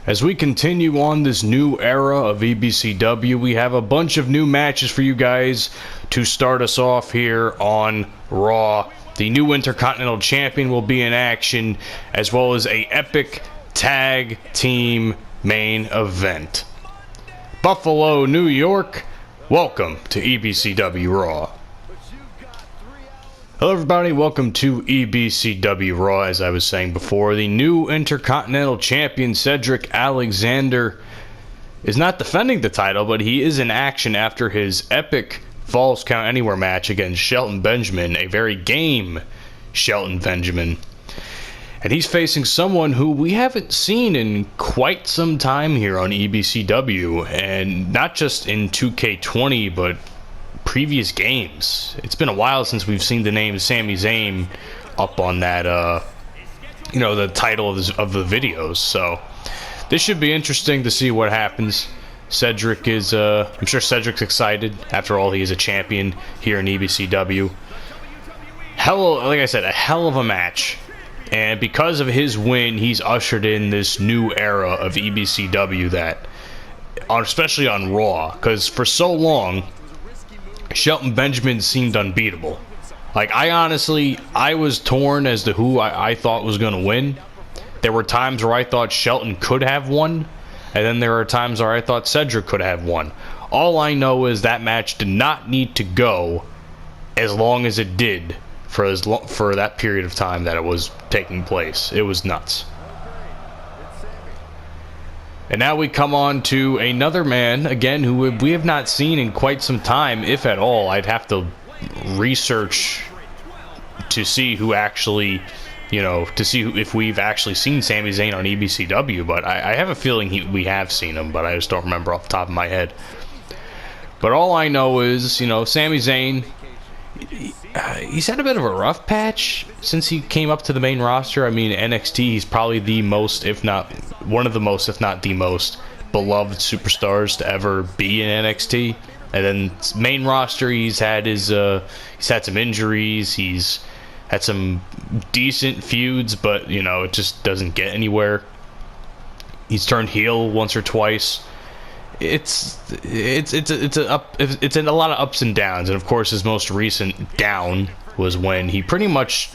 As we continue on this new era of EBCW, we have a bunch of new matches for you guys to start us off here on Raw. The new Intercontinental Champion will be in action, as well as a epic tag team main event. Buffalo, New York, welcome to EBCW Raw. Hello everybody, welcome to EBCW Raw. As I was saying before, the new Intercontinental Champion Cedric Alexander is not defending the title, but he is in action after his epic Falls Count Anywhere match against Shelton Benjamin, a very game Shelton Benjamin. And he's facing someone who we haven't seen in quite some time here on EBCW, and not just in 2K20, but previous games. It's been a while since we've seen the name Sami Zayn up on that, the title of the videos. So this should be interesting to see what happens. Cedric is, I'm sure Cedric's excited. After all, he is a champion here in EBCW. Like I said, a hell of a match. And because of his win, he's ushered in this new era of EBCW especially on Raw. Because for so long, Shelton Benjamin seemed unbeatable. Like, I was torn as to who I thought was going to win. There were times where I thought Shelton could have won, and then there are times where I thought Cedric could have won. All I know is that match did not need to go as long as it did for that period of time that it was taking place. It was nuts. And now we come on to another man, again, who we have not seen in quite some time, if at all. I'd have to research to see who actually, if we've actually seen Sami Zayn on EBCW. But I have a feeling we have seen him, but I just don't remember off the top of my head. But all I know is, Sami Zayn, he's had a bit of a rough patch since he came up to the main roster. I mean, NXT, he's probably the most, if not one of the most, if not the most beloved superstars to ever be in NXT. And then main roster, he's had some injuries. He's had some decent feuds, but it just doesn't get anywhere. He's turned heel once or twice. It's in a lot of ups and downs, and of course his most recent down was when he pretty much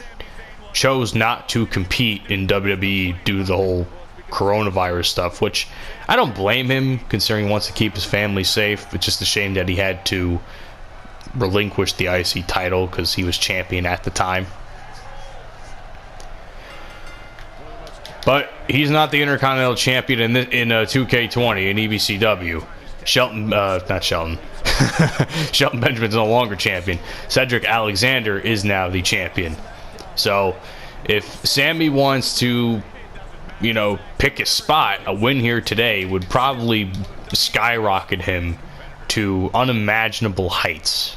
chose not to compete in WWE due to the whole coronavirus stuff, which I don't blame him, considering he wants to keep his family safe. It's just a shame that he had to relinquish the IC title because he was champion at the time. But he's not the Intercontinental Champion in 2K20 in EBCW. Shelton Benjamin's no longer champion. Cedric Alexander is now the champion. So if Sami wants to, pick a spot, a win here today would probably skyrocket him to unimaginable heights,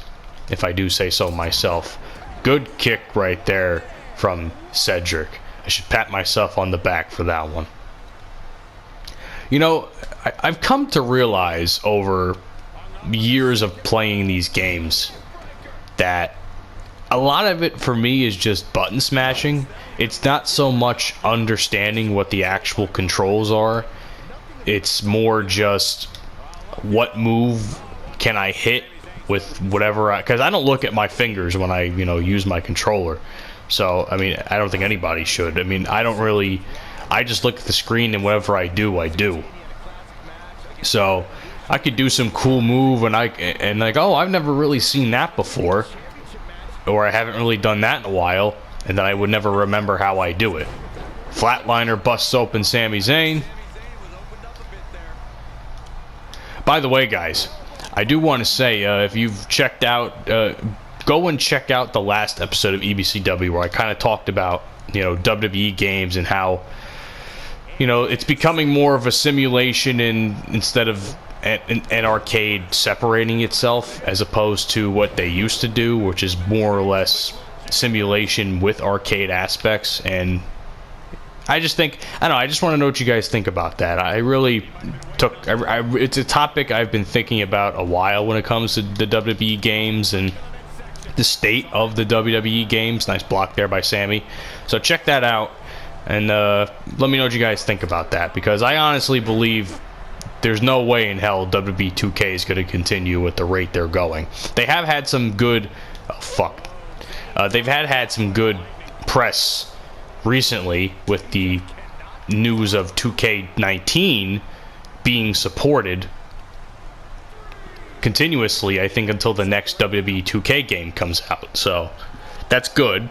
if I do say so myself. Good kick right there from Cedric. I should pat myself on the back for that one. I've come to realize over years of playing these games that a lot of it for me is just button smashing. It's not so much understanding what the actual controls are. It's more just what move can I hit with whatever, because I don't look at my fingers when I use my controller. So, I mean, I don't think anybody should. I mean, I just look at the screen, and whatever I do. So, I could do some cool move, and I've never really seen that before, or I haven't really done that in a while, and then I would never remember how I do it. Flatliner busts open Sami Zayn. By the way, guys, I do want to say, if you've checked out, go and check out the last episode of EBCW where I kind of talked about, WWE games and how, it's becoming more of a simulation instead of an arcade separating itself, as opposed to what they used to do, which is more or less simulation with arcade aspects. And I just want to know what you guys think about that. It's a topic I've been thinking about a while when it comes to the WWE games and the state of the WWE games. Nice block there by Sami. So check that out. And let me know what you guys think about that, because I honestly believe there's no way in hell WWE 2K is going to continue at the rate they're going. They have had some good... Oh, fuck. They've had some good press recently with the news of 2K19 being supported continuously, I think, until the next WWE 2K game comes out. So, that's good.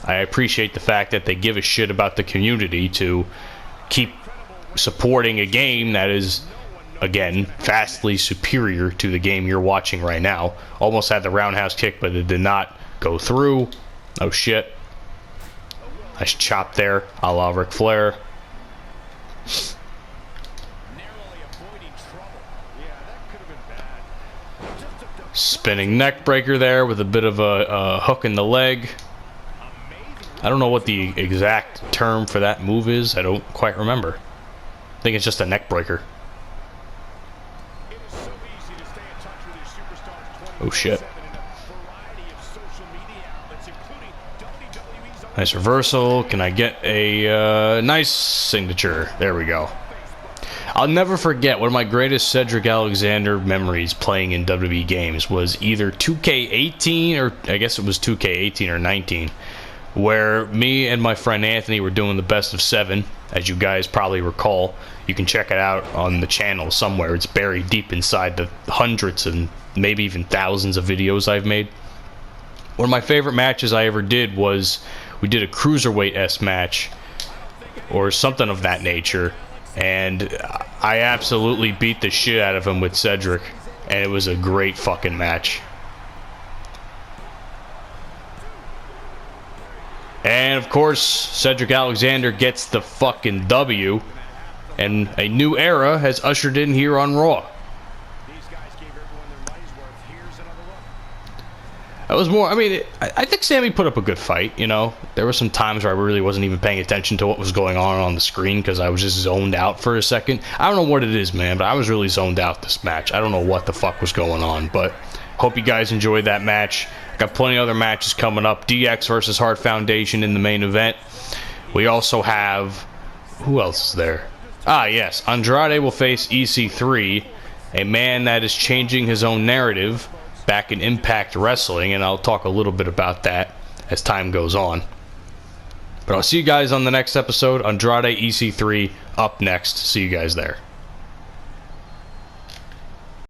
I appreciate the fact that they give a shit about the community to keep supporting a game that is, again, vastly superior to the game you're watching right now. Almost had the roundhouse kick, but it did not go through. Oh shit. Nice chop there, a la Ric Flair. Spinning neck breaker there with a bit of a hook in the leg. I don't know what the exact term for that move is. I don't quite remember. I think it's just a neck breaker. Oh shit. Nice reversal. Can I get a nice signature? There we go. I'll never forget one of my greatest Cedric Alexander memories playing in WWE games was either 2K18 or I guess it was 2K18 or 19, where me and my friend Anthony were doing the best of 7, as you guys probably recall. You can check it out on the channel somewhere. It's buried deep inside the hundreds and maybe even thousands of videos I've made. One of my favorite matches I ever did was we did a Cruiserweight-esque match or something of that nature, and I absolutely beat the shit out of him with Cedric, and it was a great fucking match. And of course, Cedric Alexander gets the fucking W, and a new era has ushered in here on Raw. That was more, I mean, I think Sami put up a good fight, you know. There were some times where I really wasn't even paying attention to what was going on the screen because I was just zoned out for a second. I don't know what it is, man, but I was really zoned out this match. I don't know what the fuck was going on, but hope you guys enjoyed that match. Got plenty of other matches coming up. DX versus Hart Foundation in the main event. We also have... Who else is there? Ah, yes. Andrade will face EC3, a man that is changing his own narrative back in Impact Wrestling, and I'll talk a little bit about that as time goes on. But I'll see you guys on the next episode. Andrade EC3 up next. See you guys there.